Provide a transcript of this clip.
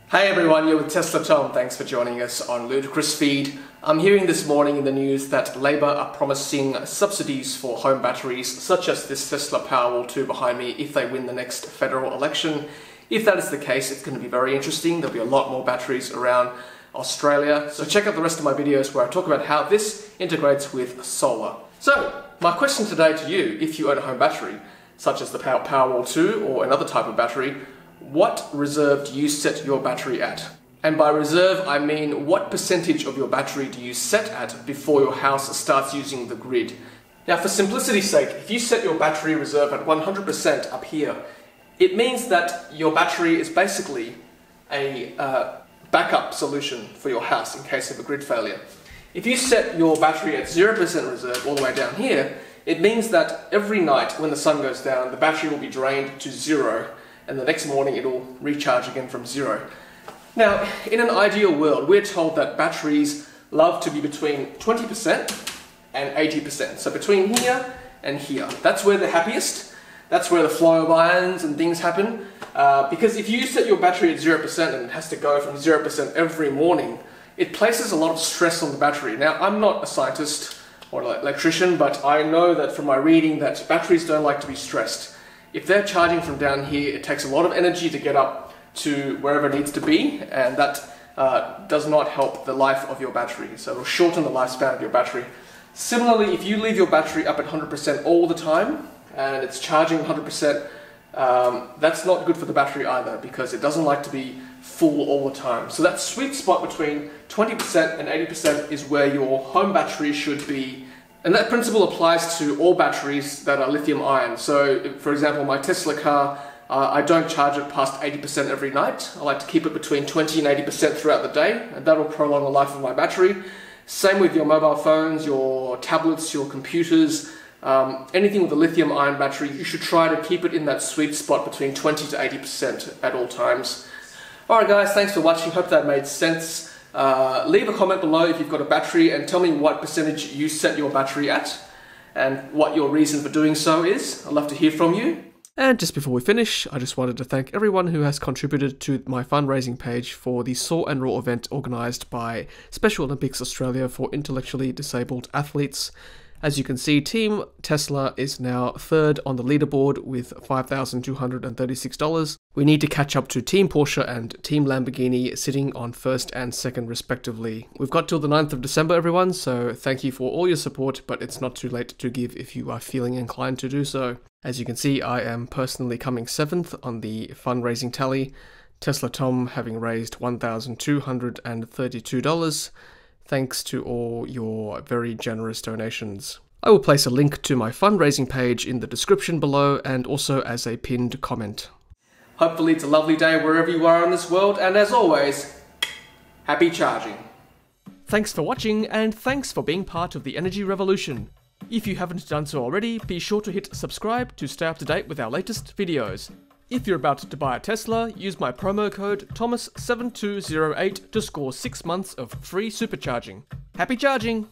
Hey everyone, you're with Tesla Tom. Thanks for joining us on Ludicrous Feed. I'm hearing this morning in the news that Labour are promising subsidies for home batteries, such as this Tesla PowerWall2 behind me, if they win the next federal election. If that is the case, it's going to be very interesting. There'll be a lot more batteries around Australia. So check out the rest of my videos where I talk about how this integrates with solar. So, my question today to you, if you own a home battery, such as the PowerWall2 or another type of battery, what reserve do you set your battery at? And by reserve, I mean what percentage of your battery do you set at before your house starts using the grid? Now, for simplicity's sake, if you set your battery reserve at 100% up here, it means that your battery is basically a backup solution for your house in case of a grid failure. If you set your battery at 0% reserve all the way down here, it means that every night when the sun goes down, the battery will be drained to zero, and the next morning it'll recharge again from zero. Now, in an ideal world, we're told that batteries love to be between 20% and 80%. So between here and here. That's where they're happiest. That's where the flow of ions and things happen. Because if you set your battery at 0% and it has to go from 0% every morning, it places a lot of stress on the battery. Now, I'm not a scientist or an electrician, but I know that from my reading that batteries don't like to be stressed. If they're charging from down here, it takes a lot of energy to get up to wherever it needs to be, and that does not help the life of your battery. So it'll shorten the lifespan of your battery. Similarly, if you leave your battery up at 100% all the time, and it's charging 100%, that's not good for the battery either, because it doesn't like to be full all the time. So that sweet spot between 20% and 80% is where your home battery should be. And that principle applies to all batteries that are lithium ion. So, for example, my Tesla car, I don't charge it past 80% every night. I like to keep it between 20 and 80% throughout the day, and that'll prolong the life of my battery. Same with your mobile phones, your tablets, your computers, anything with a lithium ion battery, you should try to keep it in that sweet spot between 20 to 80% at all times. Alright guys, thanks for watching. Hope that made sense. Leave a comment below if you've got a battery and tell me what percentage you set your battery at and what your reason for doing so is. I'd love to hear from you. And just before we finish, I just wanted to thank everyone who has contributed to my fundraising page for the Saw and Raw event organised by Special Olympics Australia for intellectually disabled athletes. As you can see, Team Tesla is now third on the leaderboard with $5,236. We need to catch up to Team Porsche and Team Lamborghini sitting on first and second respectively. We've got till the 9th of December, everyone, so thank you for all your support, but it's not too late to give if you are feeling inclined to do so. As you can see, I am personally coming 7th on the fundraising tally, Tesla Tom having raised $1,232. Thanks to all your very generous donations. I will place a link to my fundraising page in the description below and also as a pinned comment. Hopefully it's a lovely day wherever you are in this world, and as always, happy charging. Thanks for watching, and thanks for being part of the energy revolution. If you haven't done so already, be sure to hit subscribe to stay up to date with our latest videos. If you're about to buy a Tesla, use my promo code Thomas7208 to score 6 months of free supercharging. Happy charging!